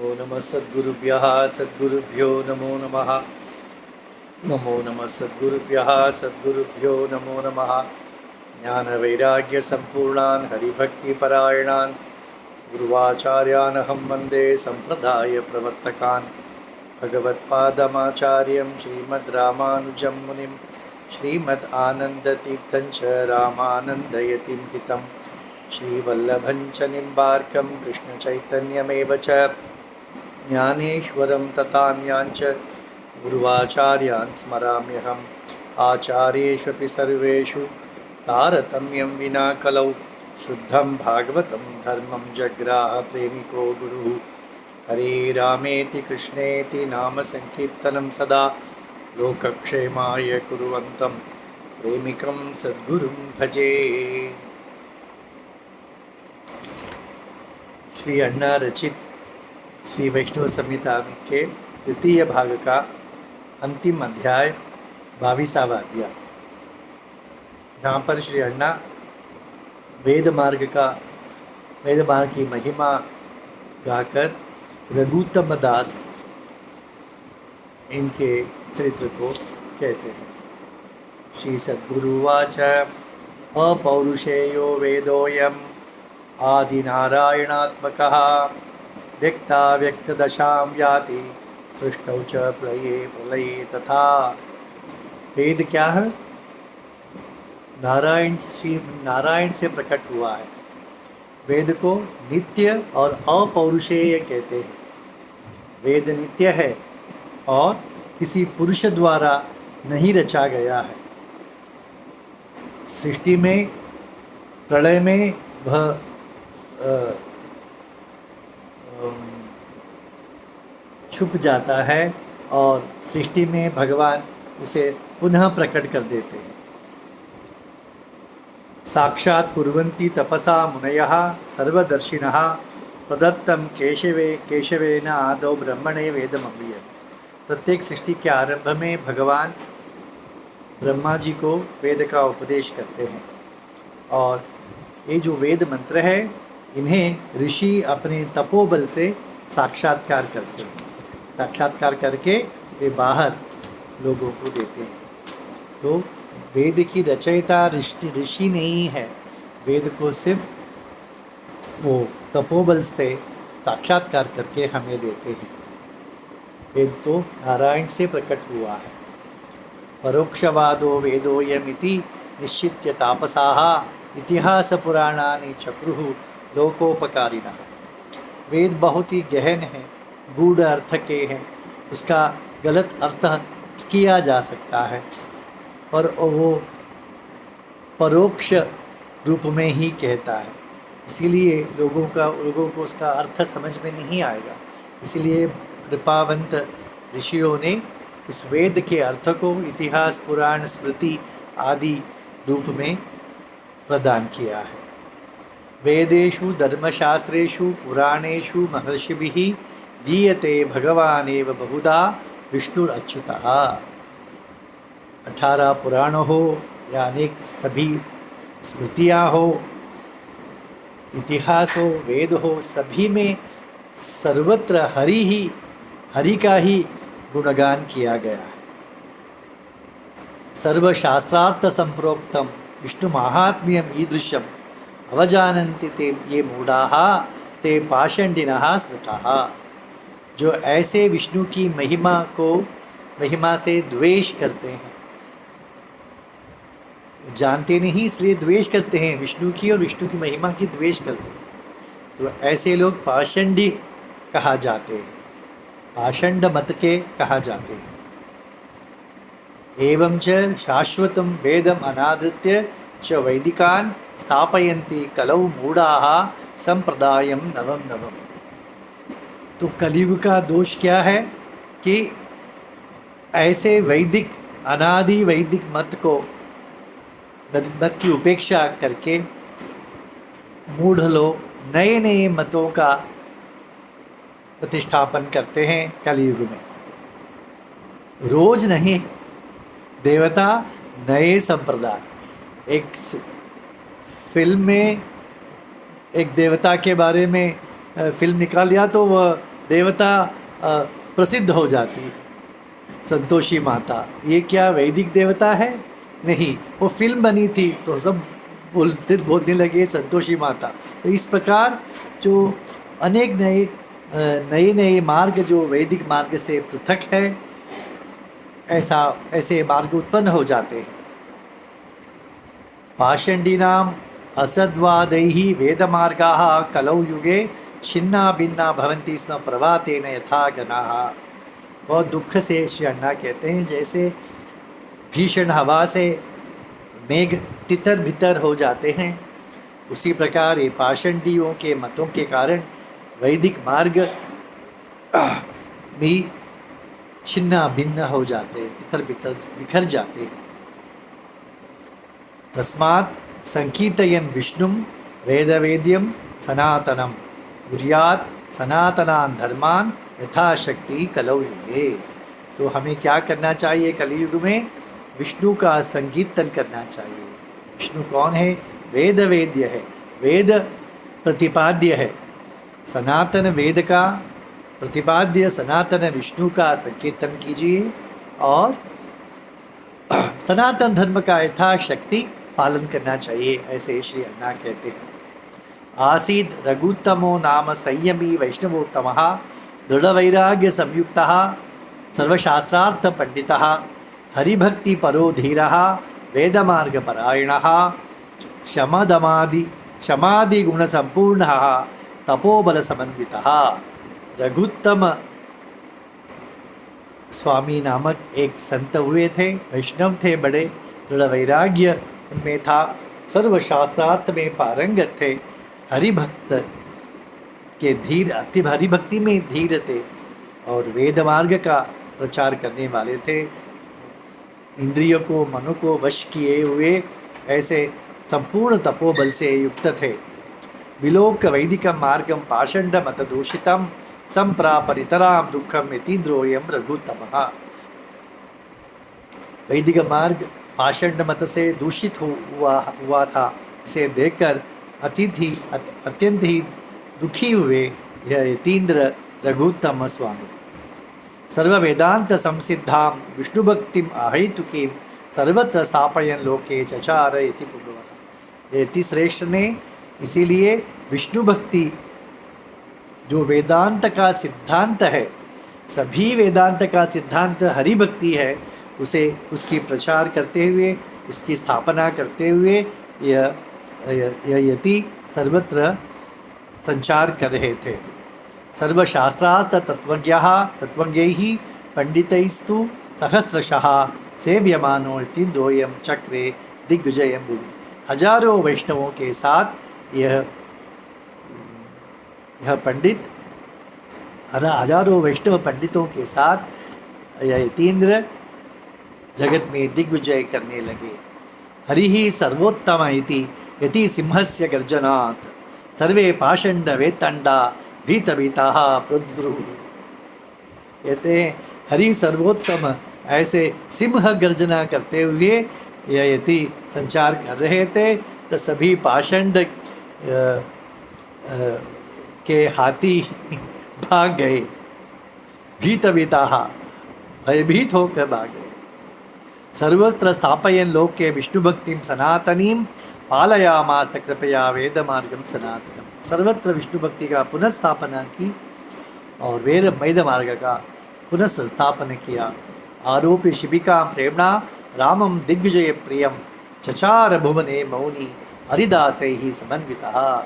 नमो नमः सद्गुरुभ्यः सद्गुरुभ्यो नमो नमः। नमो नमः सद्गुरुभ्यः सद्गुरुभ्यो नमो नमः। ज्ञानवैराग्यसम्पूर्णान् हरिभक्तिपरायणान् गुरुवाचार्यानहं वन्दे सम्प्रदायप्रवर्तकान्। भगवत्पादमाचार्यं श्रीमद्रामानुजं मुनिं श्रीमद् आनन्दतीर्थं च रामानन्दयतिं हितं श्रीवल्लभं च निम्बार्कं कृष्णचैतन्यमेव च ज्ञानेश्वरं तथान्याञ्च गुरुवाचार्यान् स्मराम्यहम्। आचार्येष्वपि सर्वेषु तारतम्यं विना कलौ शुद्धं भागवतं धर्मं जग्राह प्रेमिको गुरुः। हरे रामेति कृष्णेति नाम संकीर्तनं सदा लोकक्षेमाय कुर्वन्तं प्रेमिकं सद्गुरुं भजे। श्री अण्णा रचित श्री वैष्णव संहिता के तृतीय भाग का अंतिम अध्याय 22वां अध्याय। यहाँ पर श्री अण्णा वेद मार्ग की महिमा गाकर रघुत्तम दास इनके चरित्र को कहते हैं। श्री सद्गुरुवाच अपौरुषेयो वेदोऽयम् आदिनारायणात्मकः व्यक्ताव्यक्तदशां याति सृष्टौ च प्रलये तथा। वेद क्या है? नारायण से प्रकट हुआ है। वेद को नित्य और अपौरुषेय कहते हैं। वेद नित्य है और किसी पुरुष द्वारा नहीं रचा गया है। सृष्टि में प्रलय में वह छुप जाता है और सृष्टि में भगवान उसे पुनः प्रकट कर देते हैं। साक्षात् कुर्वन्ति तपसा मुनयः सर्वदर्शिनः प्रदत्तं केशवेन आदौ ब्रह्मणे वेदमव्ययम्। प्रत्येक सृष्टि के आरंभ में भगवान ब्रह्मा जी को वेद का उपदेश करते हैं और ये जो वेद मंत्र है इन्हें ऋषि अपने तपोबल से साक्षात्कार करते हैं। साक्षात्कार करके वे बाहर लोगों को देते हैं। तो वेद की रचयिता ऋषि नहीं है। वेद को सिर्फ वो तपोबल से साक्षात्कार करके हमें देते हैं। वेद तो नारायण से प्रकट हुआ है। परोक्षवादो वेदोयमिति निश्चित्य तापसाः इतिहास पुराणानि चक्रुः लोकोपकारिणः। वेद बहुत ही गहन है, गूढ़ अर्थ के हैं, उसका गलत अर्थ किया जा सकता है और वो परोक्ष रूप में ही कहता है। इसीलिए लोगों को उसका अर्थ समझ में नहीं आएगा। इसीलिए कृपावंत ऋषियों ने इस वेद के अर्थ को इतिहास पुराण स्मृति आदि रूप में प्रदान किया है। वेदेषु धर्मशास्त्रेषु पुराणेषु महर्षिभिः गीयते भगवानेव बहुधा विष्णुरच्युतः। 18 पुराण हो या अनेक सभी स्मृतियाँ हो, इतिहास हो, वेद हो, सभी में सर्वत्र हरि का ही गुणगान किया गया है। सर्वशास्त्रार्थ संप्रोक्तम विष्णु महात्म्यम ईदृशम अवजानन्ति ते ये मूढ़ाः ते पाषण्डिनः स्मृताः। जो ऐसे विष्णु की महिमा से द्वेष करते हैं, जानते नहीं इसलिए द्वेष करते हैं विष्णु की और विष्णु की महिमा की द्वेष करते हैं, तो ऐसे लोग पाषंडी कहा जाते हैं, पाषंड मत के कहा जाते हैं। एवं च शाश्वतं वेदम अनादृत्य च वैदिकान् स्थापयन्ति कलौ मूढ़ाः संप्रदायं नवम। तो कलयुग का दोष क्या है कि ऐसे अनादि वैदिक मत की उपेक्षा करके मूढ़ लोग नए नए मतों का प्रतिष्ठापन करते हैं। कलयुग में रोज नहीं, देवता नए संप्रदाय। एक फिल्म में एक देवता के बारे में फिल्म निकाल लिया तो वह देवता प्रसिद्ध हो जाती, संतोषी माता। ये क्या वैदिक देवता है? नहीं, वो फिल्म बनी थी तो सब बोलने लगे संतोषी माता। तो इस प्रकार जो अनेक नए मार्ग जो वैदिक मार्ग से पृथक है, ऐसे मार्ग उत्पन्न हो जाते हैं। पाषण्डिनाम असद्वादैः वेदमार्गाः कलौ युगे छिन्ना भिन्ना भवन्ति स्म प्रभातेन यथा गणाः। बहुत दुख से श्री अण्णा कहते हैं, जैसे भीषण हवा से मेघ तितर बितर हो जाते हैं, उसी प्रकार ये पाषंडियों के मतों के कारण वैदिक मार्ग भी छिन्ना भिन्न हो जाते हैं, तितर बितर बिखर जाते हैं। तस्मात् संकीर्तयन् विष्णुं वेदवेद्यं सनातनं कुर्यात् सनातनान् धर्मान् यथाशक्ति कलौ युगे। तो हमें क्या करना चाहिए? कलयुग में विष्णु का संकीर्तन करना चाहिए। विष्णु कौन है? वेद वेद्य है, वेद प्रतिपाद्य है। सनातन वेद का प्रतिपाद्य सनातन विष्णु का संकीर्तन कीजिए और सनातन धर्म का यथाशक्ति पालन करना चाहिए, ऐसे श्री अण्णा कहते हैं। आसीद रघुत्तमो नाम संयमी वैष्णवोत्तमः दृढ़वैराग्य संयुक्तः सर्वशास्त्रार्थ पंडितः हरिभक्ति परो धीरः वेदमार्गपरायणः शमादि गुण संपूर्णः तपोबल समन्वितः। रघुत्तम स्वामी नामक एक संत हुए थे, वैष्णव थे, बड़े दृढ़ वैराग्य उनमें था, सर्वशास्त्रार्थ में पारंगत थे, हरिभक्त के धीर हरिभक्ति में धीर थे और वेद मार्ग का प्रचार करने वाले थे। इंद्रियों को मनु को वश किए हुए ऐसे संपूर्ण तपोबल से युक्त थे। विलोक वैदिक मार्गम पाषंड मत दूषितम संप्रापरितराम दुखम यतीन्द्रोयम रघुत्तमः। वैदिक मार्ग पाषंड मत से दूषित हुआ था, इसे देखकर अत्यंत ही दुखी हुए यह यतीन्द्र रघुत्तम स्वामी। सर्व वेदांत संसिद्धां विष्णु भक्तिम अहेतुकीं सर्वत्र स्थापयन लोके चचार इति पूर्ववत्। यति श्रेष्ठ ने इसीलिए विष्णु भक्ति जो वेदांत का सिद्धांत है, सभी वेदांत का सिद्धांत हरि भक्ति है, उसे उसकी प्रचार करते हुए, इसकी स्थापना करते हुए यह यति सर्वत्र संचार कर रहे थे। सर्वशास्त्रार्थ तत्वज्ञैः पंडितैस्तु सहस्रशः सेव्यमानो यतीन्द्रोऽयं चक्रे दिग्विजयं भुवि। हजारों वैष्णवों के साथ यह पंडित, हजारों वैष्णव पंडितों के साथ यह यतीन्द्र जगत में दिग्विजय करने लगे। हरिः सर्वोत्तम इति यति सिंहस्य गर्जनात् सर्वे पाषंड वेतंडा भीतभीताः प्रुद्रुः। कहते हैं हरि सर्वोत्तम, ऐसे सिंह गर्जना करते हुए यह यति संचार कर रहे थे, तो सभी पाषंड के हाथी भाग गए, भीतभीताः भयभीत होकर भाग गए। सर्वत्र स्थापयन लोके विष्णु भक्तिम सनातनीं पालयामास कृपया वेद मार्गम सनातनम। सर्वत्र विष्णु भक्ति का पुनः स्थापना की और वेद मार्ग का पुनः स्थापना किया। आरोप्य शिबिका प्रेमणा रामम दिग्विजय प्रियम चचार भुवने मौनी हरिदासै ही समन्वितः।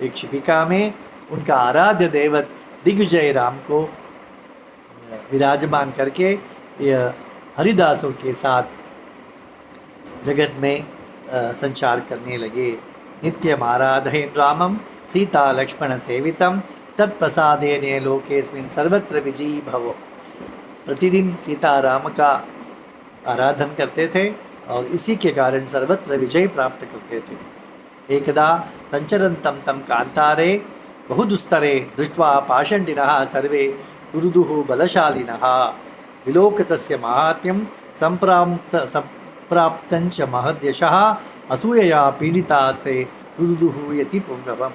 एक शिबिका में उनका आराध्य देवत दिग्विजय राम को विराजमान करके यह हरिदासों के साथ जगत में संचार करने लगे। नित्यम आराधयन् रामम सीता लक्ष्मण सेवितम तत्प्रसादेन लोकेस्मिन् सर्वत्र विजयी भवो। प्रतिदिन सीता राम का आराधन करते थे और इसी के कारण सर्वत्र विजय प्राप्त करते थे। एकदा संचरन्तं तं कांतारे बहुदुस्तरे दृष्ट्वा पाषण्डिनः सर्वे दुर्दुः बलशालिनः विलोकितस्य माहात्म्यं संप्राप्तञ्च महद्यशः असूयया पीडितास्ते दुर्दुः यति पुंगवम्।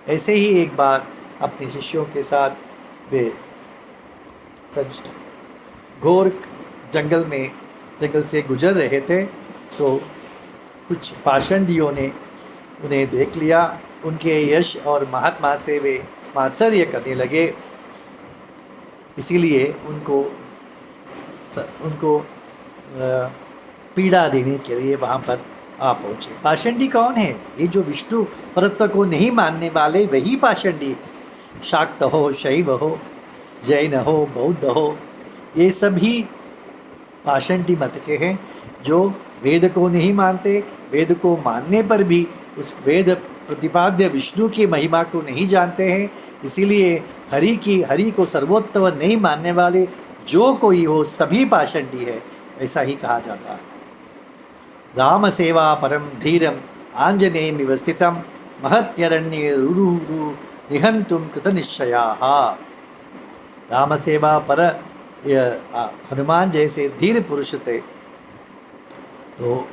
ऐसे ही एक बार अपने शिष्यों के साथ वे सच घोर जंगल से गुजर रहे थे, तो कुछ पाषंडियों ने उन्हें देख लिया। उनके यश और महात्मा से वे मात्सर्य करने लगे, इसीलिए उनको पीड़ा देने के लिए वहाँ पर आ पहुँचे। पाषंडी कौन है? ये जो विष्णु परत्व को नहीं मानने वाले वही पाषंडी। शाक्त हो, शैव हो, जैन हो, बौद्ध हो, ये सभी पाषंडी मत के हैं, जो वेद को नहीं मानते, वेद को मानने पर भी उस वेद प्रतिपाद्य विष्णु की महिमा को नहीं जानते हैं। इसीलिए हरि को सर्वोत्तम नहीं मानने वाले जो कोई हो सभी पाषंडी है, ऐसा ही कहा जाता है। राम सेवा परम धीरम आंजनेयमिव स्थितम महत्यरण्ये रुरुरु निहंतुम कृतनिश्चयाः। राम सेवा पर हनुमान जैसे धीर पुरुष थे, तो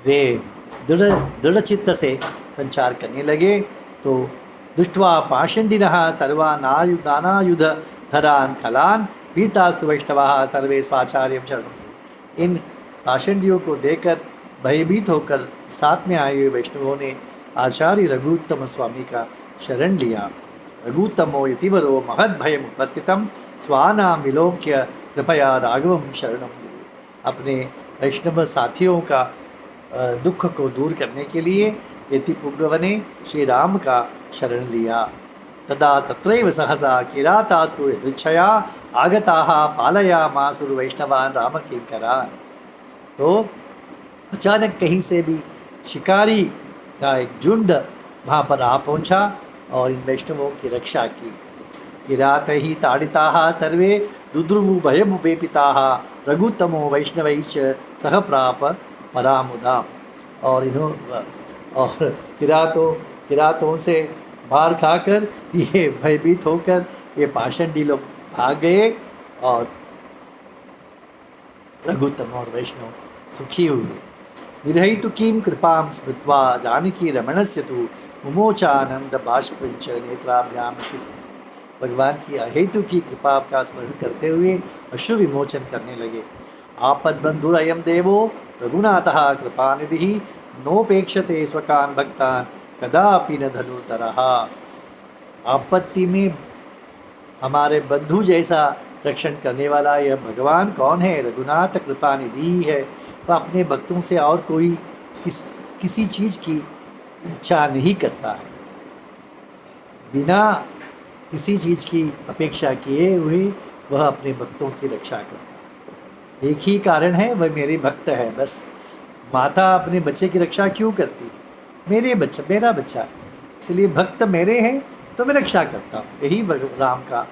वे दृढ़ चित्त से संचार करने लगे। तो दृष्ट्वा पाषंडिनः सर्वान् नानायुध धरान् खलान् पीतास्तु वैष्णवाः सर्वे स्वाचार्यं शरणं। इन पाषंडियों को देखकर भयभीत होकर साथ में आए हुए वैष्णवों ने आचार्य रघुत्तम स्वामी का शरण लिया। रघुत्तमो यतिवरो महद्भयम् उपस्थितं स्वानां विलोक्य कृपया राघवं शरणं। अपने वैष्णव साथियों का दुख को दूर करने के लिए यतिपुंगव ने श्री राम का शरण लिया। तदा तत्रैव सहसा किरातास्तु यदृच्छया आगताः पालयामासुर्वैष्णवान् रामकिंकरान्। तो अचानक कहीं से भी शिकारी का एक झुंड वहाँ पर आ पहुँचा और इन वैष्णवों की रक्षा की। किरातैः ताडिताः सर्वे दुद्रुवु भयमुपेपिताः रघुत्तमो वैष्णवैश्च सह प्राप परामुदाम्। और किरातों से मार खाकर ये भयभीत होकर ये पाषंडी लोग भाग गए और रघुत्तम और वैष्णव सुखी हुए। निरहैतुकीं कृपां स्मृत्वा जानकी रमणस्य तु मुमोचानंद बाष्पंच नेत्राभ्याम। भगवान की अहेतु की कृपा का स्मरण करते हुए अश्रु विमोचन करने लगे। आपद्बंधुरयं देवो रघुनाथः कृपानिधिः नोपेक्षते स्वकान् भक्तान् कदापि न धनुर्धरः। आपत्ति में हमारे बंधु जैसा रक्षण करने वाला यह भगवान कौन है? रघुनाथ कृपानिधि है। वह अपने भक्तों से और कोई किसी चीज़ की इच्छा नहीं करता है, बिना किसी चीज़ की अपेक्षा किए हुए वह अपने भक्तों की रक्षा करता है। एक ही कारण है, वह मेरे भक्त है बस। माता अपने बच्चे की रक्षा क्यों करती? मेरा बच्चा, इसलिए भक्त मेरे हैं तो मैं रक्षा करता हूँ। यही राम का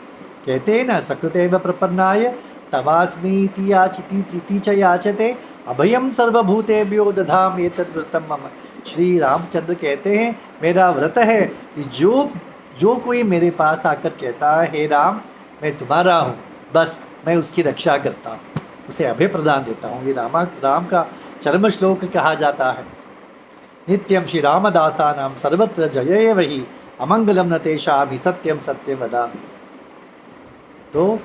कहते हैं ना, सकृतेव प्रपन्नाय तवास्मीति याचिति च याचते अभयम सर्वभूतेभ्यो दधामि एतद्व्रतं मम। श्री रामचंद्र कहते हैं मेरा व्रत है कि जो कोई मेरे पास आकर कहता है हे राम मैं तुम्हारा हूँ, बस मैं उसकी रक्षा करता हूँ, उसे अभय प्रदान देता हूँ। ये राम का चरम श्लोक कहा जाता है। नित्यं श्री रामदासानां सर्वत्र जयेव हि अमंगलम न तेषां हि सत्यम सत्यम वदामि। तो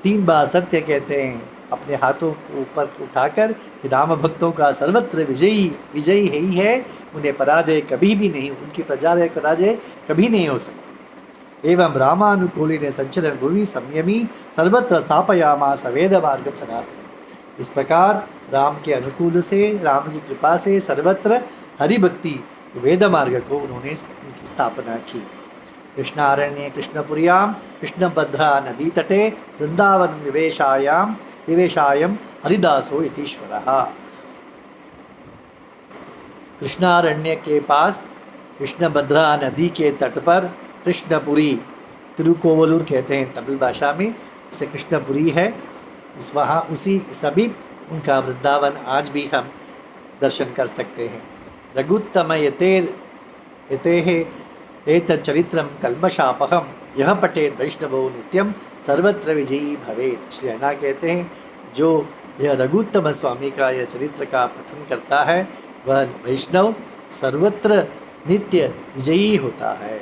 3 बार सत्य कहते हैं अपने हाथों को ऊपर उठाकर कि राम भक्तों का सर्वत्र विजयी ही है, उन्हें पराजय कभी भी नहीं, उनकी पराजय कभी नहीं हो सकती। एवं रामानुकूली ने संचरण भुवि संयमी सर्वत्र स्थापयामास वेद मार्गम सनातन। इस प्रकार राम के अनुकूल से, राम की कृपा से सर्वत्र हरिभक्ति वेद मार्ग को उन्होंने स्थापना की। कृष्णारण्ये कृष्णपुर्यां कृष्णभद्रा नदी तटे वृंदावन विवेशायम हरिदासो यतीश्वरः। कृष्णारण्य के पास कृष्णभद्रा नदी के तट पर कृष्णपुरी, तिरुकोवलूर कहते हैं तमिल भाषा में, उसे कृष्णपुरी है। वहाँ उसी सभी उनका वृंदावन आज भी हम दर्शन कर सकते हैं। रघुत्तम यतेः एतच्चरित्रं कल्मषापहं यह पठेत् वैष्णवो नित्यं सर्वत्र विजयी भवेत्। श्री अन्ना कहते हैं जो यह रघुत्तम स्वामी का यह चरित्र का पठन करता है वह वैष्णव सर्वत्र नित्य विजयी होता है।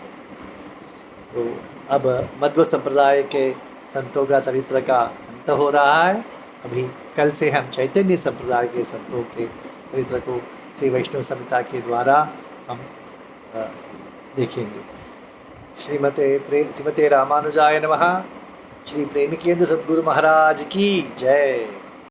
तो अब मध्व संप्रदाय के संतों का चरित्र का अंत हो रहा है। अभी कल से हम चैतन्य संप्रदाय के संतों के चरित्र को श्री वैष्णव संहिता के द्वारा हम देखेंगे। श्रीमते रामानुजाय नमः। श्री प्रेमिकेंद्र सद्गुरु महाराज की जय।